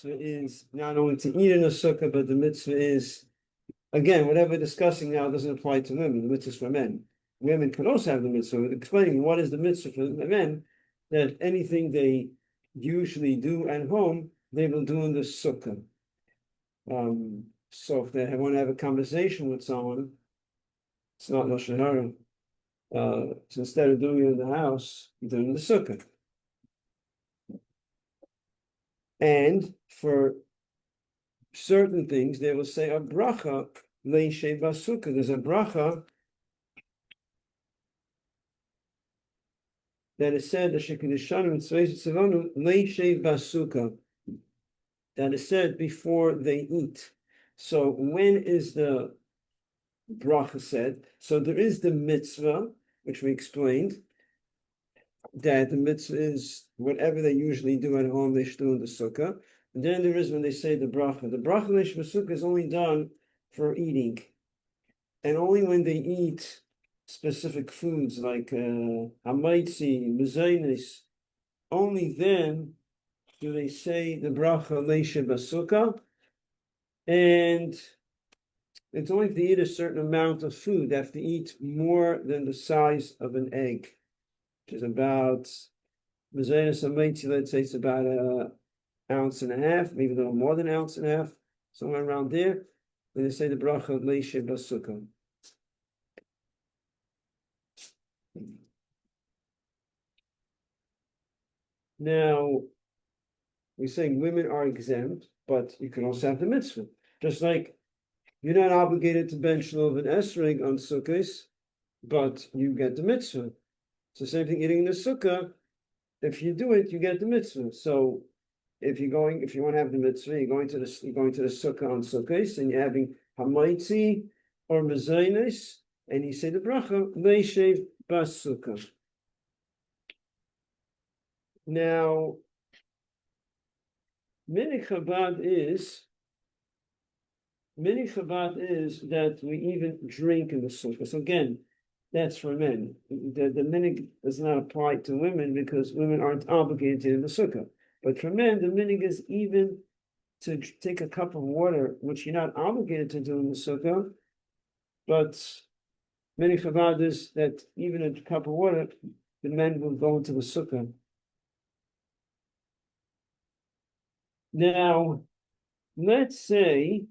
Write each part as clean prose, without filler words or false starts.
mitzvah is not only to eat in a sukkah, but the mitzvah is, again, whatever we're discussing now doesn't apply to women. The mitzvah is for men. Women can also have the mitzvah. We're explaining what is the mitzvah for men, that anything they usually do at home, they will do in the sukkah. So if they want to have a conversation with someone, it's not lashon hara. So instead of doing it in the house, you do it in the sukkah. And for certain things, they will say a bracha leishe basukkah. There's a bracha that is said leishe basukkah. That is said before they eat. So when is the bracha said? So there is the mitzvah, which we explained, that the mitzvah is whatever they usually do at home, they should do in the sukkah. And then there is when they say the bracha. The bracha leish basukkah is only done for eating. And only when they eat specific foods like hamaitzi, mezainis, only then do they say the bracha leish basukkah. And it's only if they eat a certain amount of food. They have to eat more than the size of an egg, which is about, let's say it's about an ounce and a half, maybe a little more than an ounce and a half, somewhere around there. Then they say the bracha leishe basukkah. Now, we're saying women are exempt, but you can also have the mitzvah. Just like you're not obligated to bench lulav and esrog on Sukkos, but you get the mitzvah. So same thing eating in the sukkah. If you do it, you get the mitzvah. So if you want to have the mitzvah, you're going to the sukkah on Sukkos, and you're having hamaitzi or mezainis, and you say the bracha leishev basukkah. Now, Minik Chabad is that we even drink in the sukkah. So again, that's for men. The minig does not apply to women because women aren't obligated to in the sukkah. But for men, the minig is even to take a cup of water, which you're not obligated to do in the sukkah. But minig Chabad is that even a cup of water, the men will go into the sukkah. Now, let's say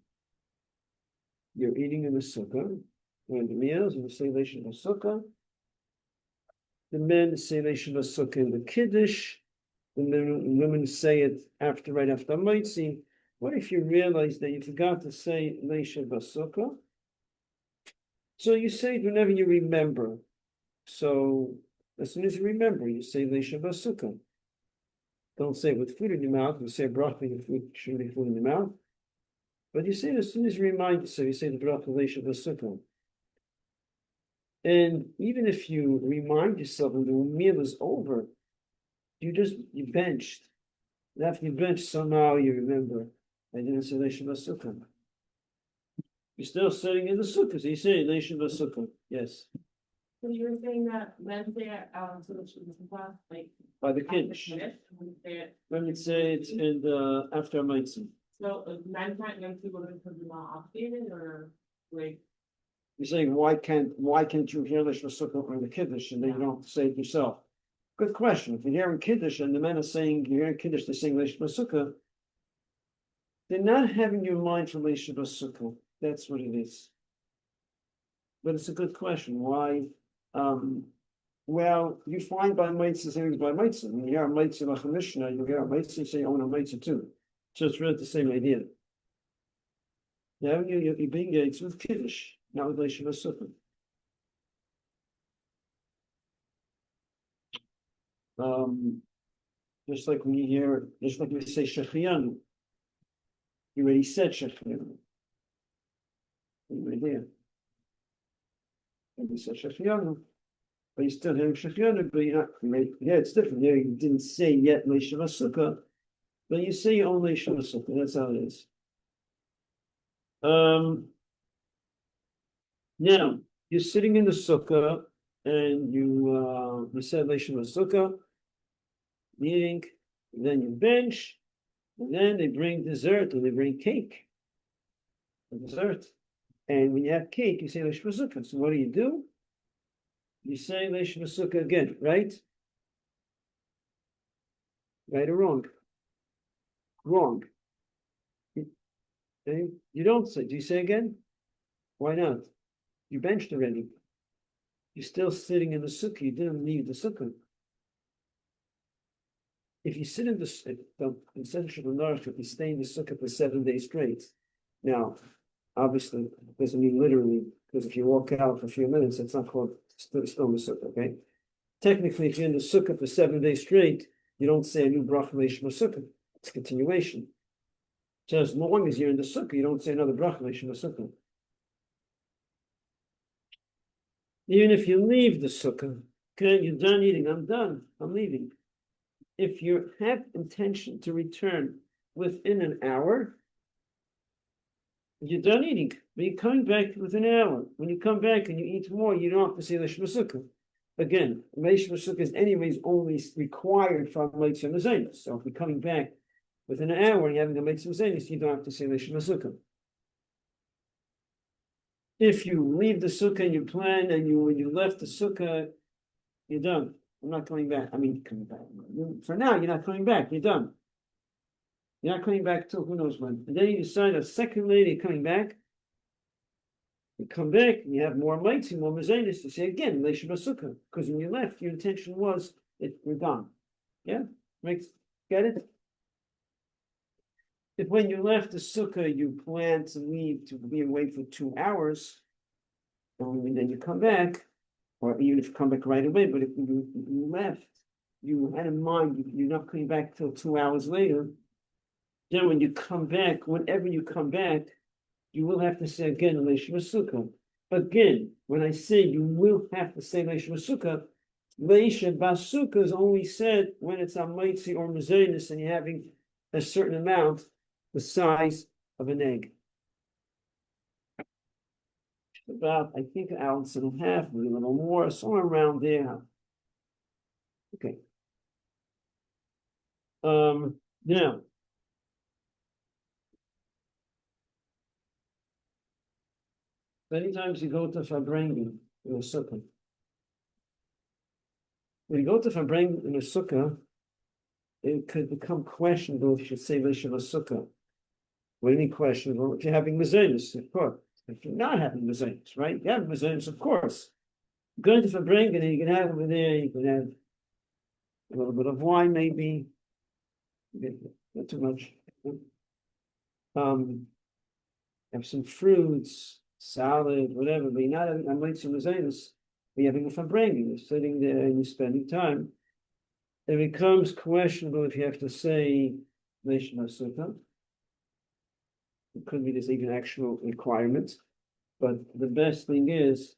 you're eating in the sukkah, one of the meals, and you say leishe basukkah. The men say leishe basukkah in the kiddush. The women say it right after Maitzi. What if you realize that you forgot to say leishe basukkah? So you say it whenever you remember. So as soon as you remember, you say leishe basukkah. Don't say it with food in your mouth. You say bracha, your food shouldn't be food in your mouth. But you say it as soon as you remind yourself, you say the bracha leishe basukkah. And even if you remind yourself when the meal is over, you benched. And after you benched, somehow you remember, I didn't say leishe basukkah. You're still sitting in the sukkah, so you say leishe basukkah. Yes. So you were saying that Wednesday, like by the kiddush. When we say it's in the after Maitzi. So men can't go to because they're not obligated, or like You're saying why can't you hear leishe basukkah or the kiddush and then you don't say it yourself? Good question. If you're hearing kiddush and the men are saying you're hearing kiddush, they're saying leishe basukkah, they're not having your mind for leishe basukkah. That's what it is. But it's a good question. Why? Well, you find by mitzvah things by mitzvah. When you hear a mitzvah like a mishnah, you hear a mitzvah, you say, I want a mitzvah too. So it's really the same idea. Now you're being engaged with kiddush, not with leishe basukkah. Just like when we say shechiyanu, you already said shechiyanu. Right there. And you said shechiyanu. But you're still hearing shechiyanu, but you're not. Yeah, it's different. There you didn't say yet leishe basukkah, but you say your own leishe basukkah. That's how it is. Now you're sitting in the sukkah, and you said leishe basukkah, eating. Then you bench, And then they bring dessert, or they bring cake for dessert. And when you have cake, you say Leish Masukah. So what do? You say Leish Masukah again, right? Right or wrong? Wrong. You don't say. Do you say again? Why not? You benched already. You're still sitting in the sukkah. You didn't leave the sukkah. If you sit in the essential nourish, if you stay in the sukkah for 7 days straight, now, obviously, it doesn't mean literally, because if you walk out for a few minutes, it's not called still in the sukkah, okay? Technically, if you're in the sukkah for 7 days straight, you don't say a new bracha leishma sukkah. It's continuation. So as long as you're in the sukkah, you don't say another bracha leishma sukkah. Even if you leave the sukkah, okay, you're done eating, I'm done, I'm leaving. If you have intention to return within an hour, you're done eating, but you're coming back within an hour. When you come back and you eat more, you don't have to say the Shmasukah. Again, Leish Masukah is anyways only required from Leitzah Mazenis. So if you're coming back within an hour and you're having a Leitzah Mazenis, you don't have to say Leish Masukah. If you leave the sukkah and you plan and when you left the sukkah, you're done. I'm not coming back. I mean, coming back. For now, you're not coming back. You're done. You're not coming back till who knows when. And then you decide a second later you're coming back. You come back and you have more mites and more mazenis. You say again, Leishim Sukkah. Because when you left, your intention was we're done. Yeah? Get it? If when you left the sukkah, you plan to leave to be away for 2 hours, and then you come back, or even if you come back right away, but if you left, you had in mind you're not coming back till 2 hours later, then when you come back, whenever you come back, you will have to say again, Leishma Sukkah. Again, when I say you will have to say Leishma Sukkah, Leisha Basukkah is only said when it's on Maitzi or Mazenis and you're having a certain amount the size of an egg. About, I think, an ounce and a half, maybe a little more, somewhere around there. Okay. Now, many times you go to Farbrengen in a sukkah. When you go to Farbrengen in a sukkah, it could become questionable if you should say Lishav Sukkah. What do you mean questionable? If you're having Mazenis, of course. If you're not having Mazenis, right? You have Mazenis, of course. Going to Farbrengen, and you can have over there, you can have a little bit of wine, maybe. Not too much. Have some fruits, salad, whatever, but you're not having Amaitz and Mazenis. You're having a Farbrengen. You're sitting there and you're spending time. It becomes questionable if you have to say Leish Sukkah. It could be there's even actual requirements, but the best thing is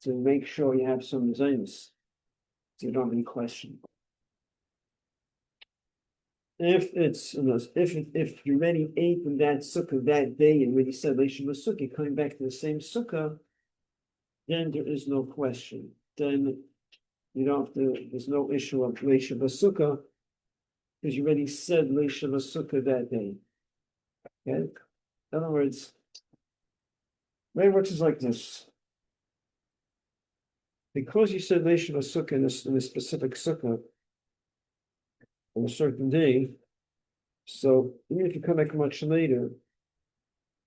to make sure you have some Zainis, so you don't have any question. If you already ate in that sukkah that day and when you said Leish Sukkah, coming back to the same sukkah, then there is no question. Then you don't have to, there's no issue of Leish Sukkah because you already said Leish Sukkah that day. Okay? In other words, way works is like this. Because you said Leish Sukkah in a specific sukkah on a certain day, so even if you come back much later,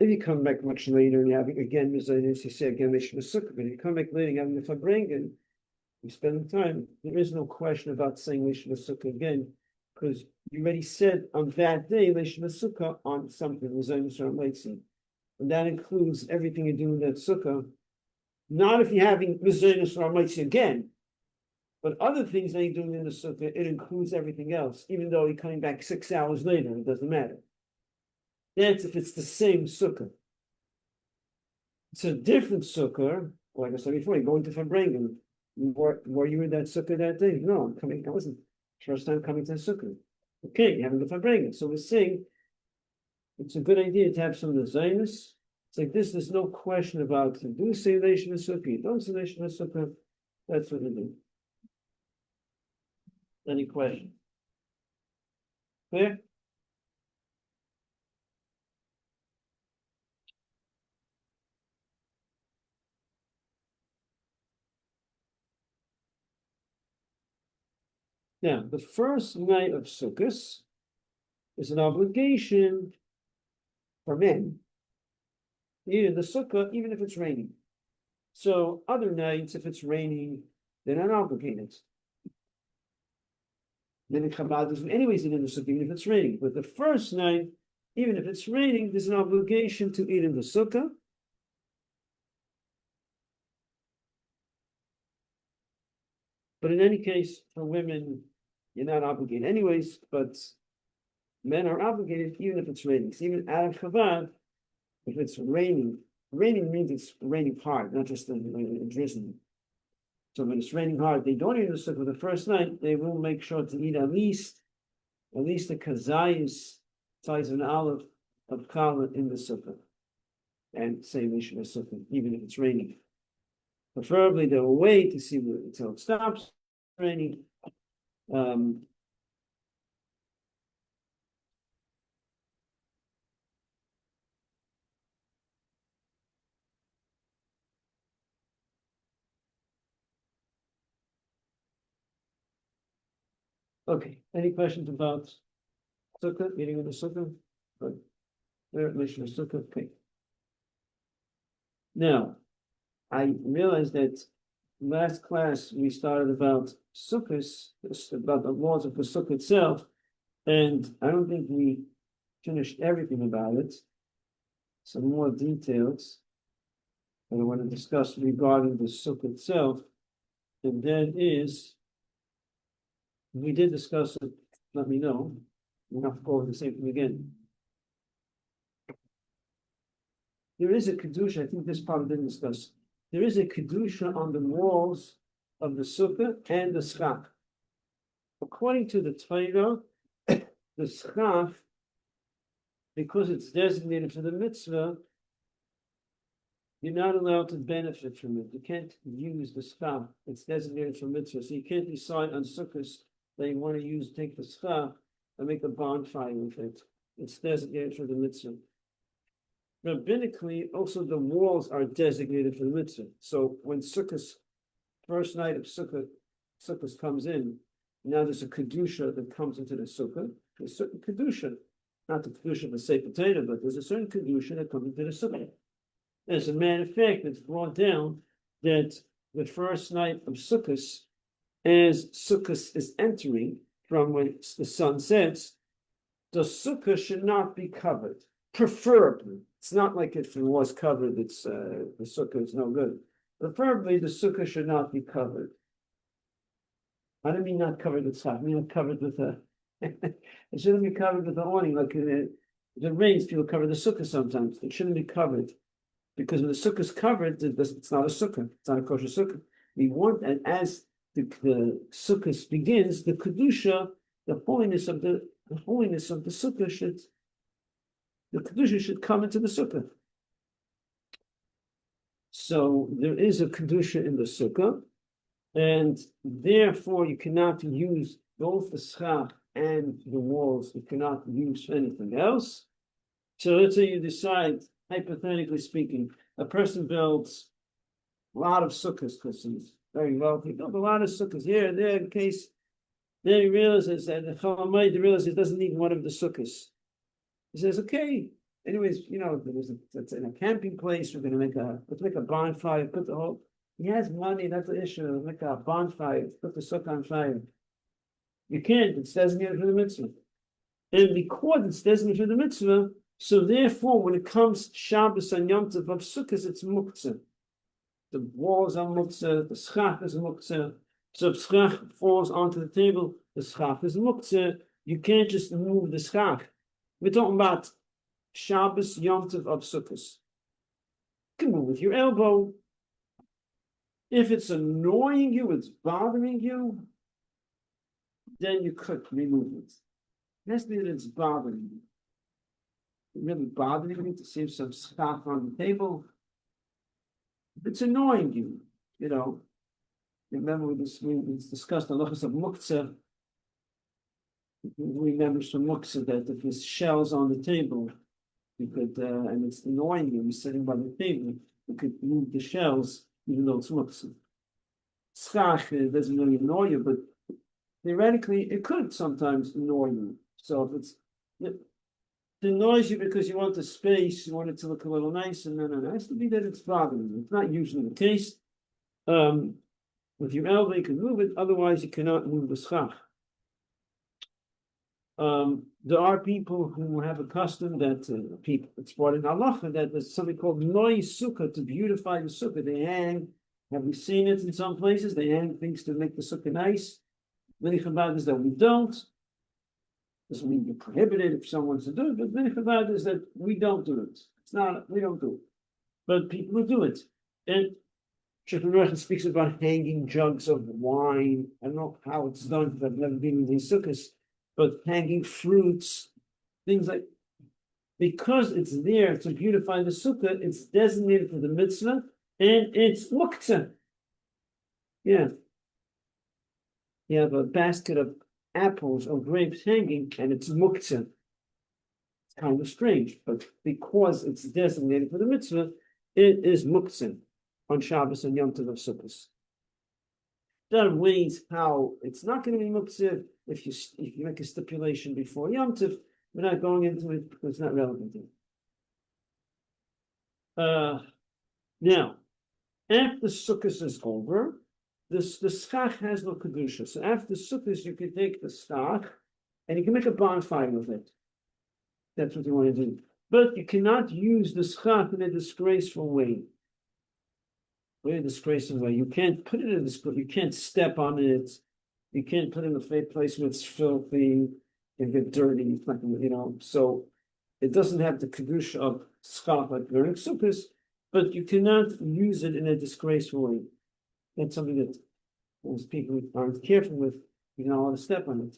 and you're having again, you say again Leish Sukkah, but if you come back later, you're having the Farbrengen, you spend time, there is no question about saying Leish Sukkah again, because you already said on that day Leish Sukkah on something, and that includes everything you do in that sukkah. Not if you're having Mizaynus or Amaitzi again, but other things that you're doing in the sukkah, it includes everything else, even though you're coming back 6 hours later, it doesn't matter. That's if it's the same sukkah. It's a different sukkah, like I said before, you're going to Farbrengen. Were you in that sukkah that day? No, I wasn't. First time coming to the sukkah. Okay, you're having the Farbrengen. So we're saying it's a good idea to have some of the Zionist. It's like this, there's no question about do say Leish Sukkah, don't say Leish Sukkah. That's what they do. Any question? Clear? Now, the first night of Sukkos is an obligation for men to eat in the sukkah, even if it's raining. So other nights, if it's raining, they're not obligated. Then in Chabad doesn't anyways eat in the sukkah, even if it's raining. But the first night, even if it's raining, there's an obligation to eat in the sukkah. But in any case, for women, you're not obligated anyways, but men are obligated even if it's raining. So even out of Chabad, if it's raining means it's raining hard, not just a drizzling. So when it's raining hard, they don't eat the sukkah the first night. They will make sure to eat at least the kazayis, size of an olive of challah in the sukkah, and say Mishnah sukkah, even if it's raining. Preferably, they will wait to see until it stops raining. Okay, any questions about sukkah, eating in the sukkah? Good. There, Mishnah sukkah, okay. Now, I realized that last class we started about sukkahs, about the laws of the sukkah itself, and I don't think we finished everything about it. Some more details that I want to discuss regarding the sukkah itself, and that is, we did discuss it, let me know. We'll have to go over the same thing again. There is a kedusha, I think this part we didn't discuss. There is a kedusha on the walls of the sukkah and the schach. According to the Torah, the schach, because it's designated for the mitzvah, you're not allowed to benefit from it. You can't use the schach. It's designated for mitzvah. So you can't decide on sukkahs that you want to take the schach and make a bonfire with it. It's designated for the mitzvah. Rabbinically, also the walls are designated for the mitzvah. So when Sukkos, first night of Sukkos comes in, now there's a kedusha that comes into the sukkah. There's a certain kedusha, not the kedusha of a Sefer Torah, but there's a certain kedusha that comes into the sukkah. As a matter of fact, it's brought down that the first night of Sukkos, as Sukkos is entering from when the sun sets, the sukkah should not be covered. Preferably, it's not like if it was covered, it's the sukkah is no good. Preferably, the sukkah should not be covered. I don't mean not covered with stuff. I mean not covered with a. It shouldn't be covered with the awning. Like if it rains, people cover the sukkah sometimes. It shouldn't be covered because when the sukkah is covered, it's not a sukkah. It's not a kosher sukkah. We want, and as the sukkah begins, the kedusha, the holiness of the sukkah should. The kedusha should come into the sukkah. So there is a kedusha in the sukkah, and therefore you cannot use both the schach and the walls. You cannot use for anything else. So let's say you decide, hypothetically speaking, a person builds a lot of sukkahs because he's very wealthy. Built a lot of sukkahs here and there in case. Then he realizes that the Chalamayit realizes he doesn't need one of the sukkahs. He says, okay, anyways, it's in a camping place, we're gonna let's make a bonfire, put the whole, he has money, that's the issue, let's make a bonfire, put the sukkah on fire. You can't, it's designated for the mitzvah. And because it's designated for the mitzvah, so therefore when it comes Shabbos and Yom Tov of Sukkot, it's muktzah. The walls are muktzah, the schach is muktzah. So if schach falls onto the table, the schach is muktzah. You can't just move the schach. We're talking about Shabbos Yom Tov of Sukkos. You can move with your elbow. If it's annoying you, it's bothering you, then you could remove it. It has to be that it's bothering you. It's really bothering you to see some stuff on the table. If it's annoying you, remember we discussed the halachas of muktzah. Remember from muktzah that if there's shells on the table, you could, and it's annoying you, you're sitting by the table, you could move the shells, even though it's muktzah. Schach doesn't really annoy you, but theoretically, it could sometimes annoy you. So if it annoys you because you want the space, you want it to look a little nice, and then it has to be that it's bothering you. It's not usually the case. With your elbow, you can move it, otherwise you cannot move the schach. There are people who have a custom that people, it's brought in halacha, that there's something called noi sukkah, to beautify the sukkah. They hang, have we seen it in some places? They hang things to make the sukkah nice. Many Chabad is that we don't. Doesn't mean you're prohibited if someone's to do it, but many Chabad is that we don't do it. It's not, we don't do it. But people will do it. And Shulchan speaks about hanging jugs of wine. I don't know how it's done because I've never been in these sukkahs, but hanging fruits, things like, because it's there to beautify the sukkah, it's designated for the mitzvah, and it's muktzah. Yeah. You have a basket of apples or grapes hanging, and it's muktzah. It's kind of strange, but because it's designated for the mitzvah, it is muktzah on Shabbos and Yom Tov of Sukkos. There are ways how it's not going to be muktzah if you make a stipulation before Yom Tov. We're not going into it because it's not relevant. Now, after Sukkos is over, the schach has no kedusha. So after Sukkos, you can take the schach and you can make a bonfire with it. That's what you want to do. But you cannot use the schach in a disgraceful way. Very disgraceful way. You can't put it in a you can't step on it. You can't put it in a place where it's filthy and get dirty. It's not, so it doesn't have the kedusha of schach like during Sukkos, but you cannot use it in a disgraceful way. That's something that most people aren't careful with. You don't want to step on it.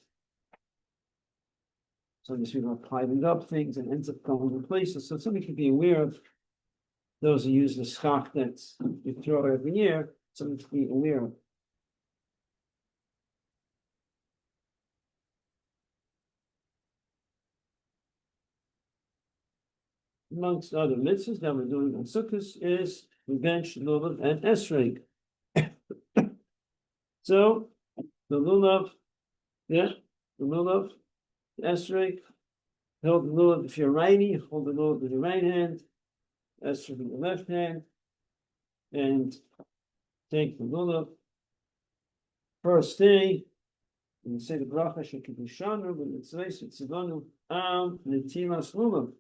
So these people are piling up things and ends up going to places. So something to be aware of. Those who use the schach that you throw every year, something to be aware of. Amongst other mitzvahs that we're doing on Sukkos is we bench lulav and esrog. So the lulav, the lulav, the esrog, hold the lulav if you're righty, hold the lulav with your right hand, esrog with your left hand, and take the lulav. First day, and you say the bracha shekibishanu v'mitzvos v'tzivanu al netilas lulav.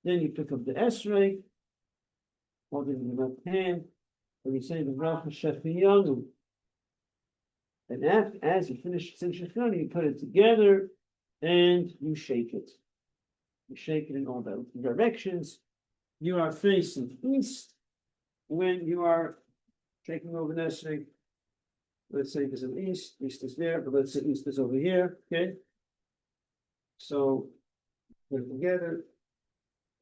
Then you pick up the esrog, hold it in the left hand, and you say the bracha shechiyanu. And as you finish shechiyanu, you put it together and you shake it. You shake it in all the directions. You are facing east when you are shaking over the esrog. Let's say there's an east is there, but let's say east is over here, okay? So put it together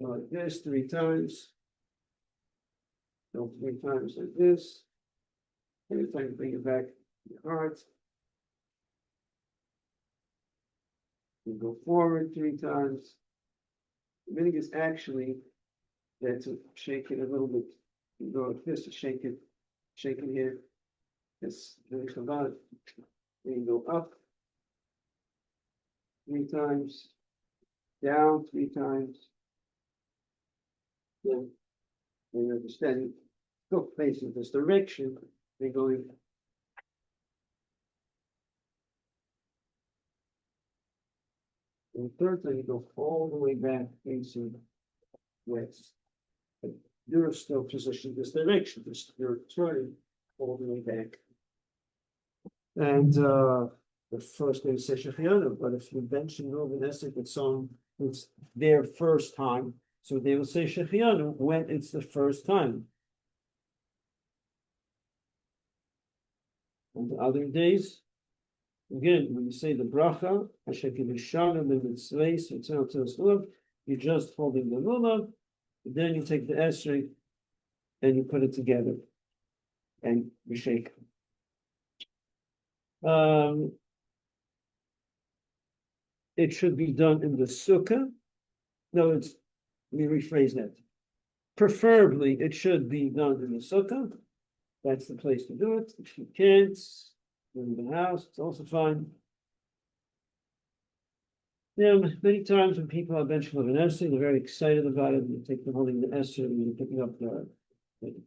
like this 3 times. Go 3 times like this. Every time you bring it back to your heart. You go forward 3 times. The meaning is actually that to shake it a little bit. You go like this to shake it here. Yes, very Chabad. Then you go up 3 times, down 3 times. Then you understand, go facing this direction. They're going. And the third time you go all the way back facing west. But you're still positioned this direction. You're turning all the way back. And the first day is Shechiyanu, but if you mention Reuven Esek with someone it's their first time, so they will say Shechiyanu when it's the first time. On the other days, again, when you say the bracha, you're just holding the lulav, then you take the esrog and you put it together and you shake. It should be done in the sukkah. No, let me rephrase that. Preferably, it should be done in the sukkah. That's the place to do it. If you can't, in the house, it's also fine. Many times when people are benching of an essay, they're very excited about it. You take the holding the essay, and you're picking up the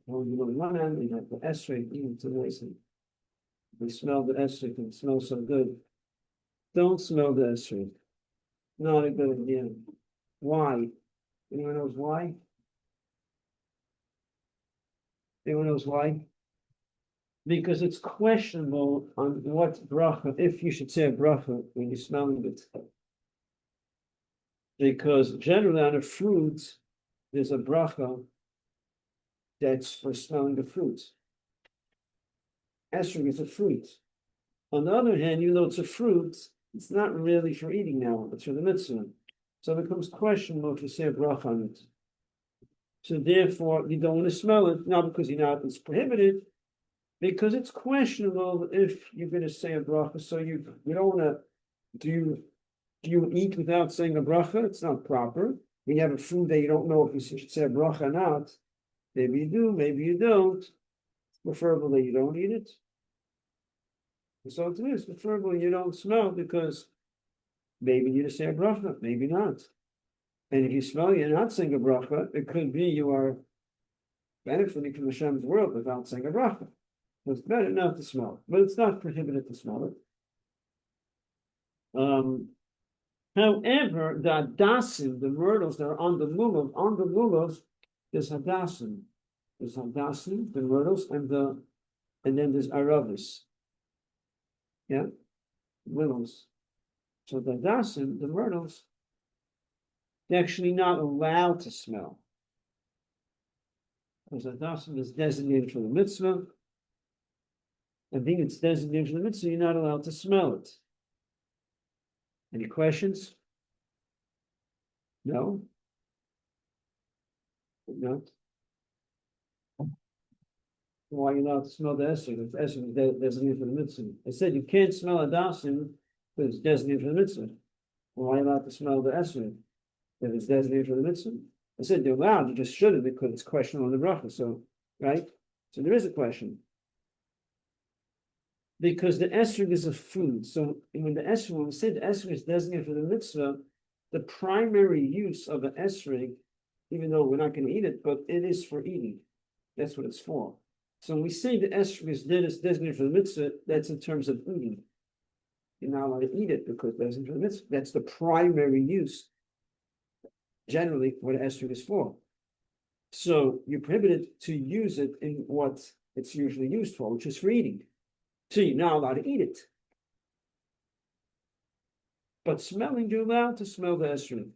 holding on one hand, and you have the essay, even to nice. They smell the essay, it smells so good. Don't smell the essay. Not a good idea. Why? Anyone knows why? Anyone knows why? Because it's questionable on what bracha, if you should say a bracha when you're smelling it. Because generally on a fruit, there's a bracha that's for smelling the fruit. Esrog is a fruit. On the other hand, even though it's a fruit, it's not really for eating now, it's for the mitzvah. So it becomes questionable if you say a bracha on it. So therefore, you don't want to smell it, not because it's prohibited, because it's questionable if you're going to say a bracha. So you don't want to, do you eat without saying a bracha? It's not proper. When you have a food that you don't know if you should say a bracha or not, maybe you do, maybe you don't. It's preferable that you don't eat it. So it is preferable you don't smell because maybe you just say a bracha, maybe not. And if you smell you're not saying a bracha, it could be you are benefiting from Hashem's world without saying a bracha. So it's better not to smell it, but it's not prohibited to smell it. However, the hadasim, the myrtles that are on the lulav, there's hadasim. There's hadasim, the myrtles, and then there's aravis. Yeah, willows. So the hadasim, the myrtles, they're actually not allowed to smell. Because hadasim is designated for the mitzvah. And being it's designated for the mitzvah, you're not allowed to smell it. Any questions? No? No? Why are you allowed to smell the esrog? If esrog is designated for the mitzvah. I said you can't smell a dasim because it's designated for the mitzvah. Why are you allowed to smell the esrog if it's designated for the mitzvah? I said you're allowed, you just shouldn't because it's questionable on the bracha. So, right? So there is a question. Because the esrog is a food. So when we say the esrog is designated for the mitzvah, the primary use of an esrog, even though we're not going to eat it, but it is for eating. That's what it's for. So when we say the esrog is designated for the mitzvah, that's in terms of eating. You're not allowed to eat it because that's for the mitzvah. That's the primary use. Generally, what esrog is for. So you're prohibited to use it in what it's usually used for, which is for eating. So you're not allowed to eat it. But smelling, you're allowed to smell the esrog.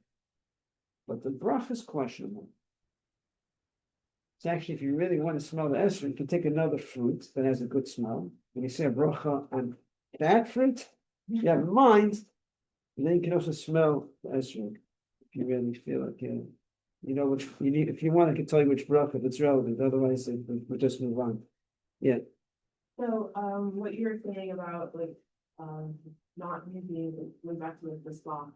But the bracha is questionable. It's actually, if you really want to smell the esrog, you can take another fruit that has a good smell. When you say a bracha on that fruit, you have in mind, and then you can also smell the esrog. If you really feel like you know which you need. If you want, I can tell you which bracha if it's relevant. Otherwise, we'll just move on. Yeah. So, what you were saying about not using, going back to the slot,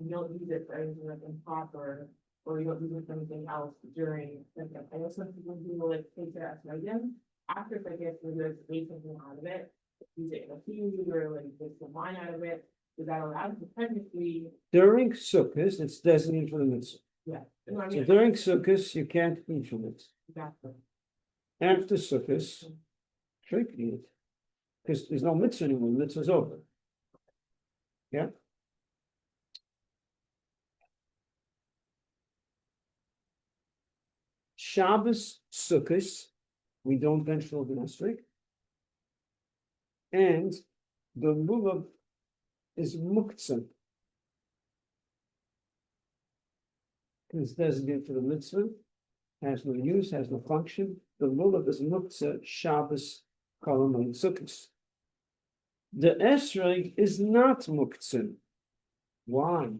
you don't use it for anything like improper, or you don't use it for anything else during, like, I know some people who like take it as medium, after I guess maybe like make something out of it, use it in a food, or like make some wine out of it, is that allowed? Because technically. During Sukkos, it's designated for the mitzvah. Yeah. You know what I So mean? during Sukkos, you can't eat from it. Exactly. After Sukkos, sure you can eat it. Because there's no mitzvah anymore, the mitzvah's over. Yeah? Shabbos, Sukkos, we don't bench the esrog. And the lulav is muktzah. It's designated for the mitzvah, has no use, has no function. The lulav is muktzah, Shabbos, Kol Hamoed, Sukkos. The esrog is not muktzah. Why?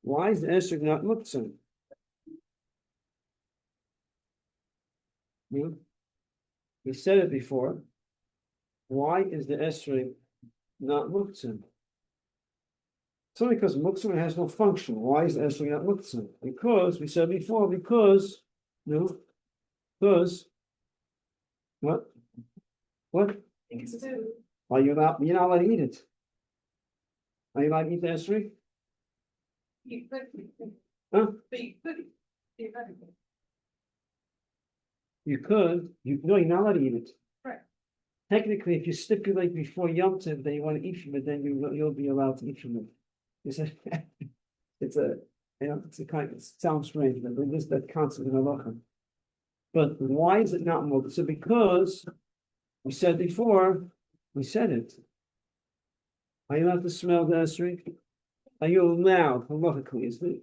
Why is the esrog not muktzah? We said it before. Why is the esrog not muktzah? It's only because muktzah has no function. Why is the esrog not muktzah? Because we said before. Because what? It's food. Are you allowed? You're not allowed to eat it. Are you allowed to eat the esrog? You could, Huh? but you could, theoretically. You could. No, you're not allowed to eat it. Right. Technically, if you stipulate before Yom Tov that you want to eat from it, then you'll be allowed to eat from it. It's a, it's a, it's a kind. It sounds strange, but there's that concept in halacha. But why is it not muktzah? Because we said before, we said it. Are you allowed to smell the esrog? Are you allowed halachically? Is it?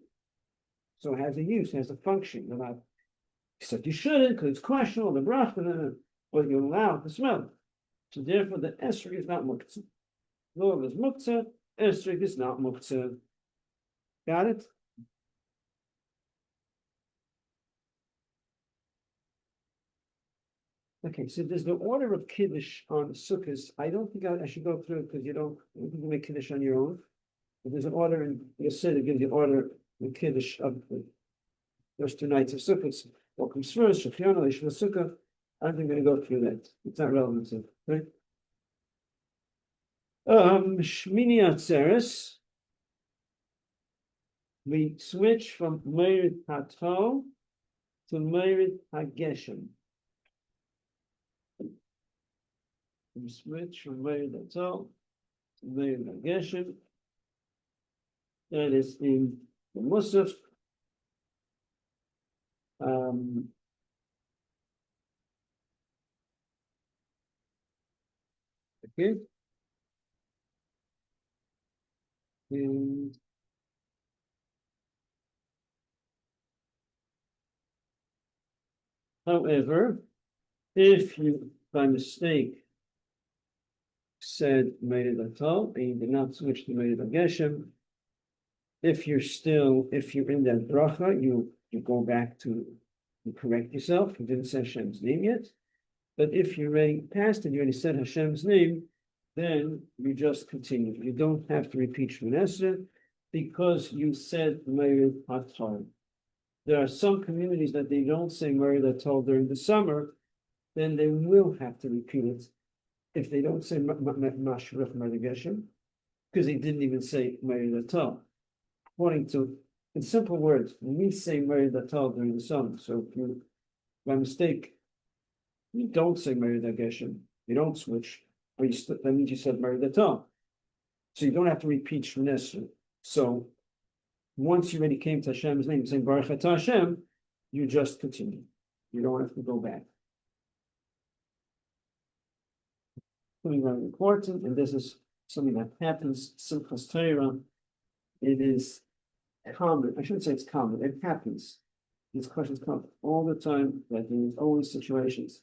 So it has a use, it has a function. You're allowed. Except you shouldn't, because it's questionable, the bracha, but you're allowed to smell it. So therefore, the esrog is not muktzah. Lulav is muktzah, esrog is not muktzah. Got it? Okay, so there's the order of kiddush on Sukkos. I don't think I should go through it because you don't make kiddush on your own. But there's an order in Yosef that gives you order the kiddush of the first 2 nights of Sukkos. What comes first? Shechiyana, Lishma Sukkah. I don't think I'm going to go through that. It's not relevant to it, right? Shmini Atzeres. We switch from Merid Hato to Merid Hageshem. We switch from Merid Hato to Merid Hageshem. That is in the Musaf. Okay. And however, if you by mistake said Merid Hato and you did not switch to Merid Hageshem, if you're in that bracha, you go back to you correct yourself. You didn't say Hashem's name yet. But if you already passed it, you already said Hashem's name, then you just continue. You don't have to repeat Shmonesra because you said Merid Hato. There are some communities that they don't say Merid Hato during the summer, then they will have to repeat it if they don't say Mashruf Merid Geshem, because they didn't even say Merid Hato. According to, in simple words, we say Merid Hato during the summer. So if you, by mistake, you don't say Merid Geshem, you don't switch, or that means you said Merid Hato. So you don't have to repeat Shmonesra. So once you already came to Hashem's name, saying Baruch Atah Hashem, you just continue. You don't have to go back. Something very important, and this is something that happens, Simchas Torah. It is common. I shouldn't say it's common. It happens. These questions come all the time. That there's always situations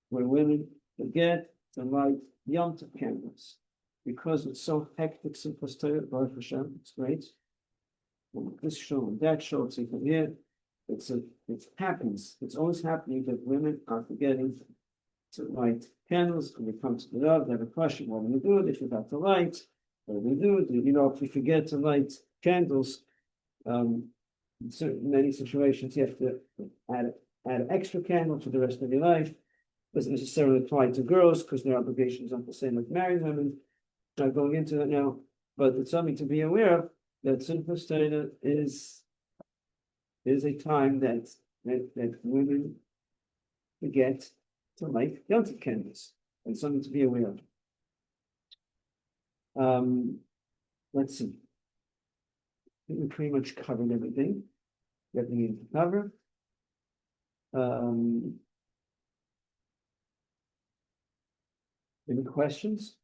where women forget to light Yom Tov candles because it's so hectic. Simchas Torah, Baruch Hashem, it's great. This show and that show, it's even here. It happens. It's always happening that women are forgetting to light candles. When they come to the Rav, they have a question: what do we do? They forgot to light. What do we do? You know, if we forget to light candles, in many situations you have to add an extra candle for the rest of your life. Doesn't necessarily apply to girls because their obligations aren't the same like married women. Not going into that now, but it's something to be aware of. That Simchas Torah is a time that women forget to light Yom Tov candles, and something to be aware of. Let's see. I think we pretty much covered everything that we needed to cover. Any questions?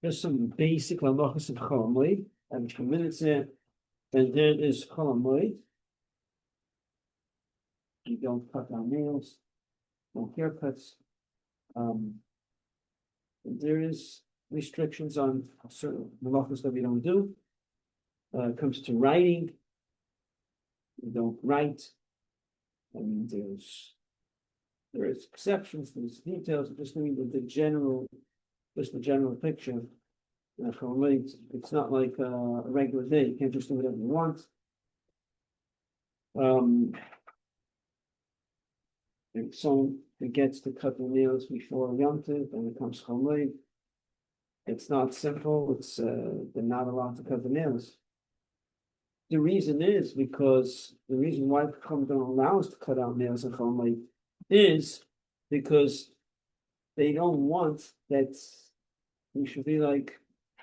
There's some basic halachos of Chol Hamoed. I have a few minutes there, and there is Chol Hamoed. You don't cut down nails, no haircuts. There is restrictions on certain halachos that we don't do. It comes to writing, we don't write. I mean, there is exceptions, there's details. Just mean that the general picture. It's not like a regular day. You can't just do whatever you want. If someone forgets to cut the nails before Yom Tov and it comes home late, it's not simple. It's they're not allowed to cut the nails. The reason is because the reason why Chum don't allow us to cut out nails in Chum late is because they don't want that we should be like,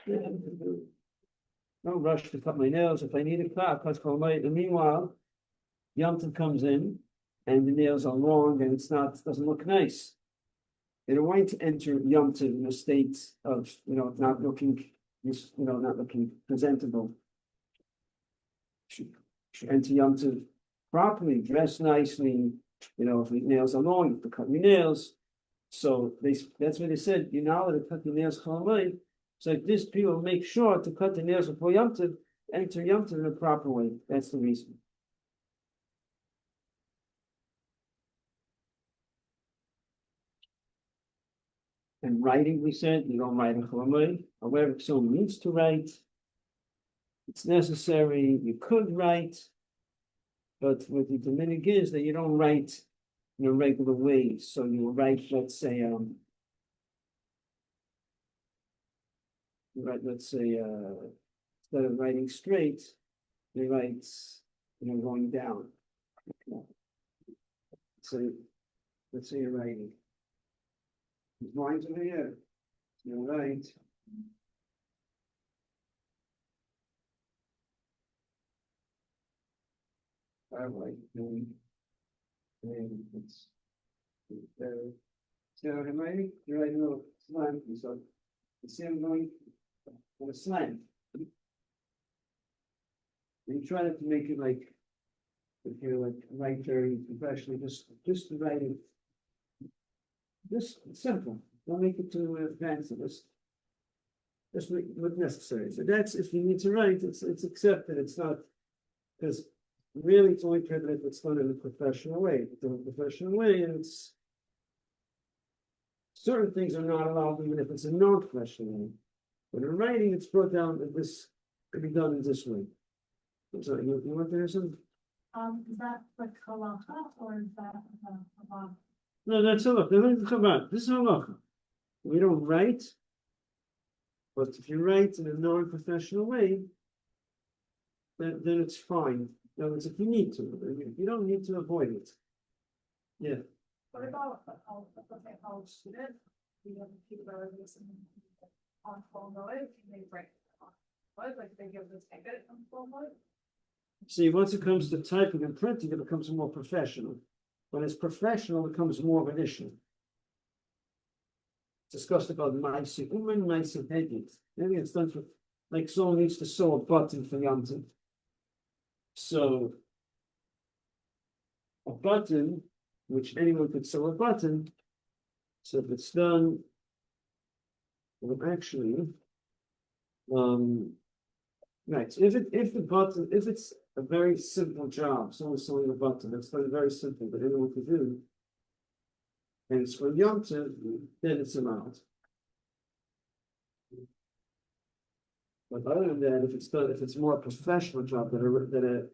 no rush to cut my nails. If I need a cut, I'll cut Chum late. And meanwhile, Yom Tov comes in and the nails are long and doesn't look nice. They don't want to enter Yom Tov in a state of, not looking presentable. Should enter Yom Tov properly, dress nicely, if the nails are long, you have to cut your nails. So that's what they said, you're not allowed to cut your nails Chol. So like this, people make sure to cut the nails before Yom Tov, enter Yom Tov in a proper way. That's the reason. And writing, we said, you don't write a Chol. However, if someone needs to write, it's necessary, you could write, but what the Dominic is that you don't write in a regular way. So you will write, let's say, instead of writing straight, they write, going down. So let's say you're writing. These lines over here, you're right. And it's so I'm writing, you're writing a little slant, so you see I'm going on a slant. And you try not to make it like, if you're like write very professionally, just writing, just simple. Don't make it too fancy. Just what's necessary. So that's if you need to write, it's accepted. It's not because really it's only permitted if it's done in a professional way. If it's done in a professional way, and it's certain things are not allowed even if it's a non-professional way. But in writing, it's brought down that this could be done in this way. I'm sorry, you want to hear something? Is that like halacha or is that No, that's halacha. This is halacha. We don't write, but if you write in a non-professional way, then it's fine. In other words, if you need to, if you don't need to, avoid it. Yeah. What about a college student? You have people that are listening on phone mode, they break what like they give the ticket on phone mode? See, once it comes to typing and printing, it becomes more professional. When it's professional, it becomes more of an issue. Discussed about Maisi Uman, Maisi Hegit. Maybe it's done for like someone needs to sew a button for Yom Tov. So a button, which anyone could sew a button. So if it's done, well, actually, right. So if it's a very simple job, someone's sewing a button, that's very simple that anyone could do. And it's for Yom Tov, then it's allowed. But other than that, if it's more a professional job that an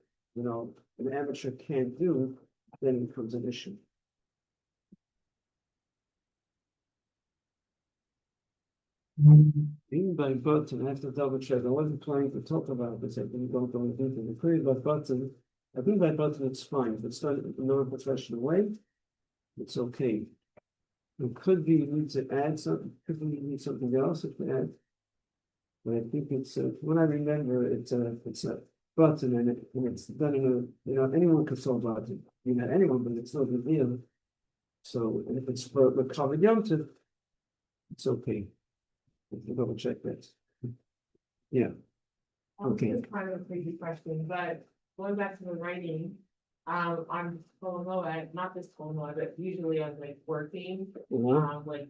amateur can't do, then it becomes an issue. Even by button, I have to double check. I wasn't planning to talk about this. I didn't go into the query by button. I think by button it's fine. If it's done in a non-professional way, it's okay. It could be you need to add something, could be you need something else if you add. But I think it's when I remember it's a button and it's done in a anyone can sew a button. Not anyone, but it's not a big deal. So and if it's for the covered Yom Tov, it's okay. You can double check that. Yeah. Okay. This is kind of a crazy question, but going back to the writing, I'm not this Tolomoa, but usually I'm like working, like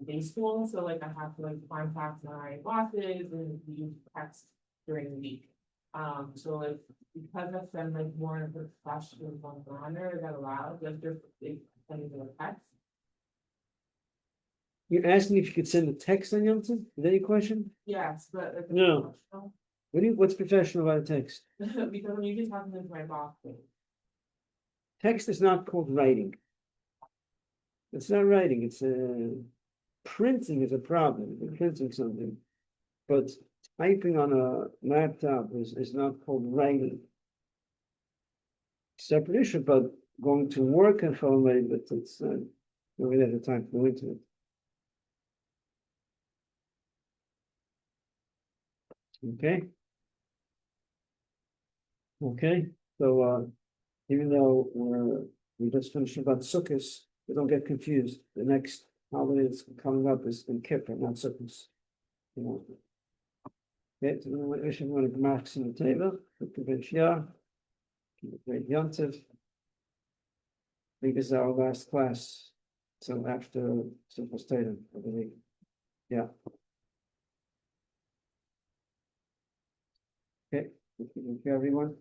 day school, so like I have to like contact my bosses and use text during the week. So like because I spend like more of the professional manner, is that allowed? Like just sending the text. You're asking if you could send a text on Yom Tov? Is that your question? Yes, but like, No. What's professional about a text? because when you just talking to my boss, Text is not called writing. It's not writing, it's printing is a problem, you're printing something. But typing on a laptop is not called writing. Separate issue, but going to work and formally, but it's we really have the time to go into it. Okay. Okay, so even though we just finished about Sukkos, we don't get confused. The next holiday that's coming up is in Kippur, not Sukkos. You know. Okay, so we wish everyone a marks on the table. Great Yontiv. I think this is our last class. So after Sukkos Torah, I believe. Yeah. Okay, thank you everyone.